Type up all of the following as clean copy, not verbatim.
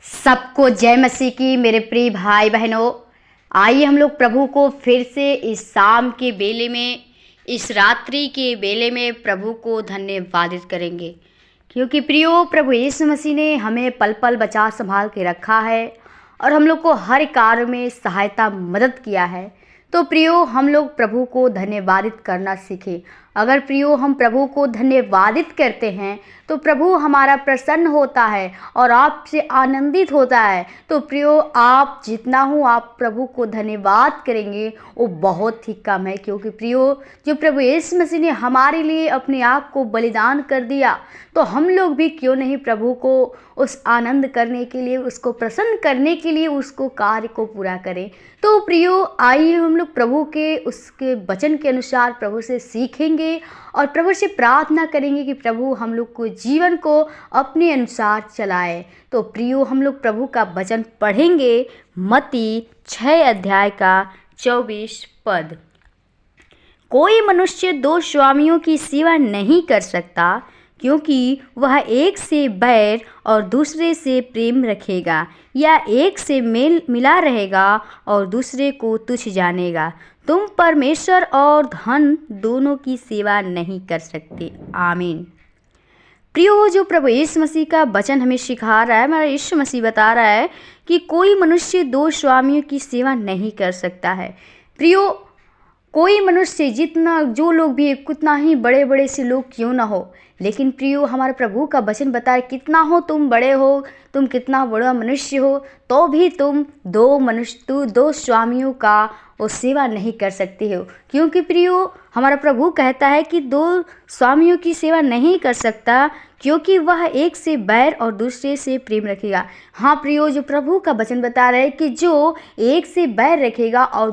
सबको जय मसीह की मेरे प्रिय भाई बहनों। आइए हम लोग प्रभु को फिर से इस शाम के बेले में, इस रात्रि के बेले में प्रभु को धन्यवादित करेंगे, क्योंकि प्रियो प्रभु यीशु मसीह ने हमें पल पल बचा संभाल के रखा है और हम लोग को हर कार्य में सहायता मदद किया है। तो प्रियो हम लोग प्रभु को धन्यवादित करना सीखें। अगर प्रियो हम प्रभु को धन्यवादित करते हैं तो प्रभु हमारा प्रसन्न होता है और आपसे आनंदित होता है। तो प्रियो आप जितना हो आप प्रभु को धन्यवाद करेंगे वो बहुत ही कम है, क्योंकि प्रियो जो प्रभु यीशु मसीह ने हमारे लिए अपने आप को बलिदान कर दिया, तो हम लोग भी क्यों नहीं प्रभु को उस आनंद करने के लिए, उसको प्रसन्न करने के लिए उसको कार्य को पूरा करें। तो प्रियो आइए हम लोग प्रभु के उसके वचन के अनुसार प्रभु से सीखेंगे और प्रभु से प्रार्थना करेंगे कि प्रभु हम लोग को जीवन को अपने अनुसार चलाए। तो प्रियो हम लोग प्रभु का वचन पढ़ेंगे, मत्ती 6 अध्याय का 24 पद। कोई मनुष्य 2 स्वामियों की सेवा नहीं कर सकता, क्योंकि वह एक से बैर और दूसरे से प्रेम रखेगा, या एक से मेल मिला रहेगा और दूसरे को तुच्छ जानेगा। तुम परमेश्वर और धन दोनों की सेवा नहीं कर सकते। आमीन। प्रियो जो प्रभु यीशु मसीह का वचन हमें सिखा रहा है, हमारा यीशु मसीह बता रहा है कि कोई मनुष्य 2 स्वामियों की सेवा नहीं कर सकता है। प्रियो कोई मनुष्य जितना जो लोग भी कितना ही बड़े बड़े से लोग क्यों ना हो, लेकिन प्रियो हमारे प्रभु का वचन बताए कितना हो तुम बड़े हो, तुम कितना बड़ा मनुष्य हो, तो भी तुम 2 स्वामियों का वो सेवा नहीं कर सकते हो। क्योंकि प्रियो हमारा प्रभु कहता है कि 2 स्वामियों की सेवा नहीं कर सकता, क्योंकि वह एक से बैर और दूसरे से प्रेम रखेगा। हाँ प्रियो जो प्रभु का वचन बता रहे हैं कि जो एक से बैर रखेगा और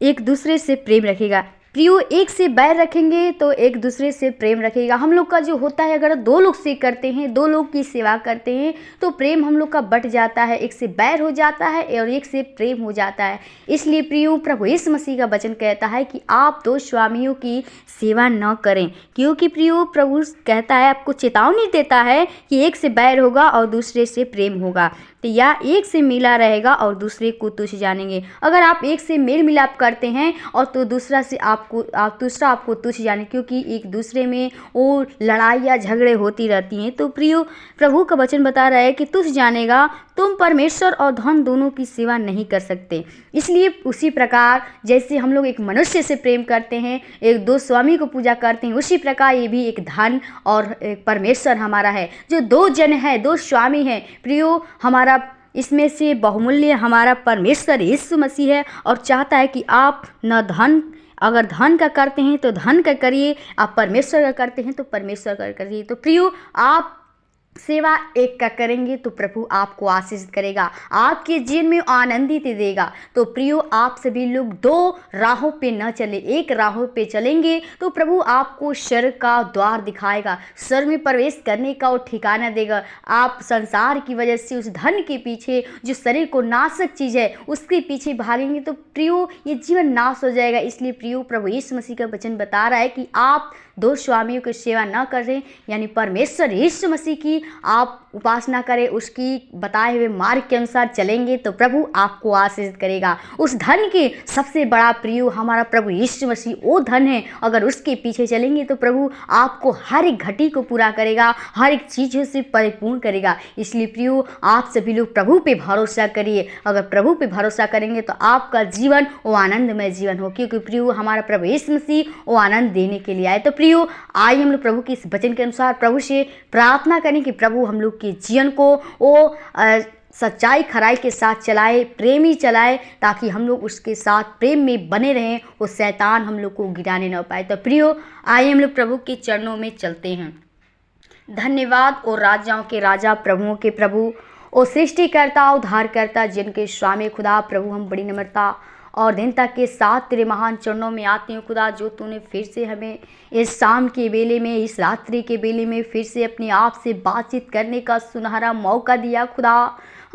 एक दूसरे से प्रेम रखेगा। प्रियो एक से बैर रखेंगे तो एक दूसरे से प्रेम रखेगा। हम लोग का जो होता है, अगर 2 लोग से करते हैं, 2 लोग की सेवा करते हैं, तो प्रेम हम लोग का बट जाता है, एक से बैर हो जाता है और एक से प्रेम हो जाता है। इसलिए प्रियो प्रभु यीशु मसीह का वचन कहता है कि आप 2 स्वामियों की सेवा न करें, क्योंकि प्रियो प्रभु कहता है, आपको चेतावनी देता है कि एक से बैर होगा और दूसरे से प्रेम होगा, या एक से मिला रहेगा और दूसरे को तुच्छ जानेंगे। अगर आप एक से मेल मिलाप करते हैं और तो दूसरा आपको तुच्छ जाने, क्योंकि एक दूसरे में वो लड़ाई या झगड़े होती रहती हैं। तो प्रियो प्रभु का वचन बता रहा है कि तुच्छ जानेगा, तुम परमेश्वर और धन दोनों की सेवा नहीं कर सकते। इसलिए उसी प्रकार जैसे हम लोग एक मनुष्य से प्रेम करते हैं, एक 2 स्वामी को पूजा करते हैं, उसी प्रकार ये भी एक धन और एक परमेश्वर हमारा है, जो 2 जन है, 2 स्वामी हैं। प्रियो हमारा इसमें से बहुमूल्य हमारा परमेश्वर यीशु मसीह है और चाहता है कि आप अगर धन का करते हैं तो धन का करिए, आप परमेश्वर का करते हैं तो परमेश्वर का करिए। तो प्रियो आप सेवा एक का करेंगे तो प्रभु आपको आशीष करेगा, आपके जीवन में आनंदित देगा। तो प्रियो आप सभी लोग 2 राहों पे न चले, एक राहों पे चलेंगे तो प्रभु आपको स्वर्ग का द्वार दिखाएगा, स्वर्ग में प्रवेश करने का वो ठिकाना देगा। आप संसार की वजह से उस धन के पीछे, जो शरीर को नाशक चीज़ है, उसके पीछे भागेंगे तो प्रियो ये जीवन नाश हो जाएगा। इसलिए प्रियो प्रभु यीशु मसीह का वचन बता रहा है कि आप 2 स्वामियों की सेवा न करें, यानी परमेश्वर यीशु मसीह की आप उपासना करें, उसकी बताए हुए मार्ग के अनुसार चलेंगे तो प्रभु आपको आशीष करेगा। उस धन के सबसे बड़ा प्रियो हमारा प्रभु यीशु मसीह वो धन है, अगर उसके पीछे चलेंगे तो प्रभु आपको हर एक घटी को पूरा करेगा, हर एक चीज़ों से परिपूर्ण करेगा। इसलिए प्रियो आप सभी लोग प्रभु पे भरोसा करिए। अगर प्रभु पे भरोसा करेंगे तो आपका जीवन वो आनंदमय जीवन हो, क्योंकि प्रियो हमारा प्रभु यीशु मसीह वो आनंद देने के लिए आए। तो प्रियो आइए हम लोग प्रभु के इस वचन के अनुसार प्रभु से प्रार्थना करें कि प्रभु हम लोग के जीवन को वो सच्चाई खराई के साथ चलाए, प्रेमी चलाए, ताकि हम लोग उसके साथ प्रेम में बने रहें, वो शैतान हम लोग को गिराने न पाए। तो प्रियो आइए हम लोग प्रभु के चरणों में चलते हैं। धन्यवाद और राजाओं के राजा, प्रभुओं के प्रभु, और सृष्टिकर्ता उद्धारकर्ता, जिनके स्वामी खुदा प्रभु हम बड़ी नम्रता और दीनता के साथ तेरे महान चरणों में आते हैं खुदा, जो तूने फिर से हमें इस शाम के बेले में, इस रात्रि के बेले में फिर से अपने आप से बातचीत करने का सुनहरा मौका दिया खुदा।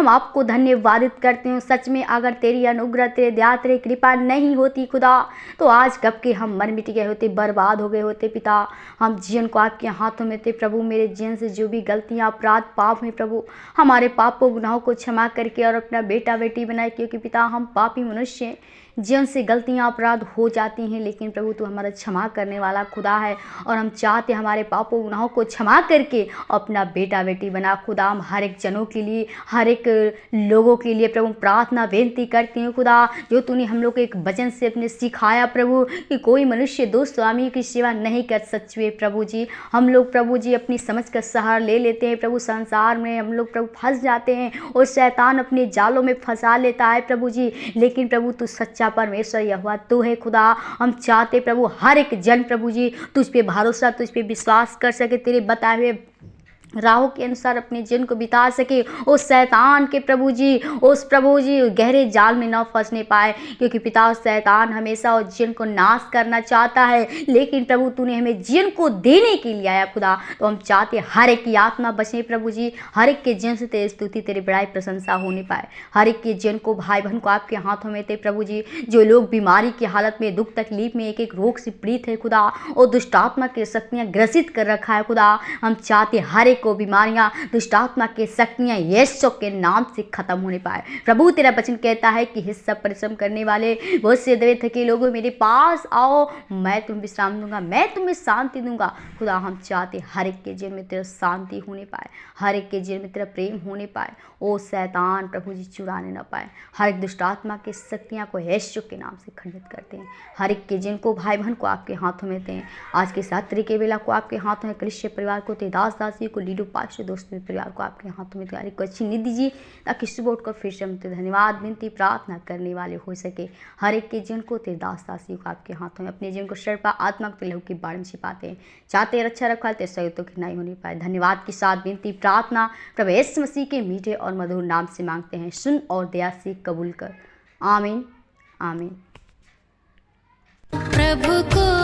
हम आपको धन्यवादित करते हैं। सच में अगर तेरी अनुग्रह, तेरे दया, तेरी कृपा नहीं होती खुदा, तो आज कब के हम मर मिट गए होते, बर्बाद हो गए होते पिता। हम जीवन को आपके हाथों में थे प्रभु। मेरे जीवन से जो भी गलतियाँ, अपराध, पाप हैं प्रभु, हमारे पापों गुनाहों को क्षमा करके और अपना बेटा बेटी बनाए, क्योंकि पिता हम पापी मनुष्य हैं। जीवन से गलतियाँ, अपराध हो जाती हैं, लेकिन प्रभु तू हमारा क्षमा करने वाला खुदा है, और हम चाहते हमारे पापों गुनाहों को क्षमा करके अपना बेटा बेटी बना खुदा। हम हर एक जनों के लिए, हर एक लोगों के लिए प्रभु प्रार्थना बेनती करती हूँ खुदा, जो तूने हम लोग को एक वचन से अपने सिखाया प्रभु, कि कोई मनुष्य दो स्वामी की सेवा नहीं कर सकते प्रभु जी। हम लोग प्रभु जी अपनी समझ का सहारा ले लेते हैं प्रभु, संसार में हम लोग प्रभु फंस जाते हैं और शैतान अपने जालों में फंसा लेता है प्रभु जी। लेकिन प्रभु तू सच्चा परमेश्वर यहोवा तू है खुदा। हम चाहते प्रभु हर एक जन प्रभु जी तुझ पे भरोसा, तुझ पे विश्वास कर सके, तेरे बताए हुए राहों के अनुसार अपने जीवन को बिता सके, उस शैतान के प्रभु जी, उस प्रभु जी गहरे जाल में न फंसने पाए, क्योंकि पिता उस शैतान हमेशा उस जीवन को नाश करना चाहता है। लेकिन प्रभु तूने हमें जीवन को देने के लिए आया खुदा, तो हम चाहते हर एक की आत्मा बचे प्रभु जी, हर एक के जीवन से तेरी स्तुति, तेरी बड़ाई, प्रशंसा होने पाए। हर एक के जीवन को, भाई बहन को आपके हाथों में थे प्रभु जी। जो लोग बीमारी की हालत में, दुख तकलीफ में, एक एक रोग से पीड़ित है खुदा, और दुष्ट आत्मा की शक्तियाँ ग्रसित कर रखा है खुदा, हम चाहते हर एक को बीमारियां, दुष्ट आत्मा की शक्तियां यीशु के नाम से खत्म होने पाए। प्रभु तेरा वचन कहता है कि हे सब परिश्रम करने वाले, बहुत से दबे थके लोगों, मेरे पास आओ, मैं तुम्हें विश्राम दूंगा, मैं तुम्हें शांति दूंगा। खुदा हम चाहते हर एक के जीवन में तेरा शांति होने पाए, हर एक के जीवन में तेरा प्रेम होने पाए, ओ शैतान प्रभु जी चुराने न पाए। हर एक दुष्ट आत्मा की शक्तियां को यीशु के नाम से खंडित करते हैं। हर एक के जीवन को, भाई बहन को आपके हाथों में दें। आज के रात्रि के बेला को आपके हाथों में, कलिसिया परिवार को, तेरे दास दासी को, लीडो पास्टर दोस्तों परिवार को आपके हाथों में तैयारी को अच्छी नींद दीजिए, ताकि सुबह उठकर फिर से हम धन्यवाद विनती प्रार्थना करने वाले हो सके। हर एक के जीवन को, तेरे दास दासी को आपके हाथों में, अपने जीवन को सर्पा आत्मा के लहू के बारे में छिपाते हैं। चाहते हैं रक्षा रखा, तेरे सहयोग तो कठिनाई होनी पाए। धन्यवाद के साथ विनती प्रार्थना प्रभु यीशु मसीह के मीठे और मधुर नाम से मांगते हैं, सुन और दया से कबूल कर। आमीन आमीन। प्रभु को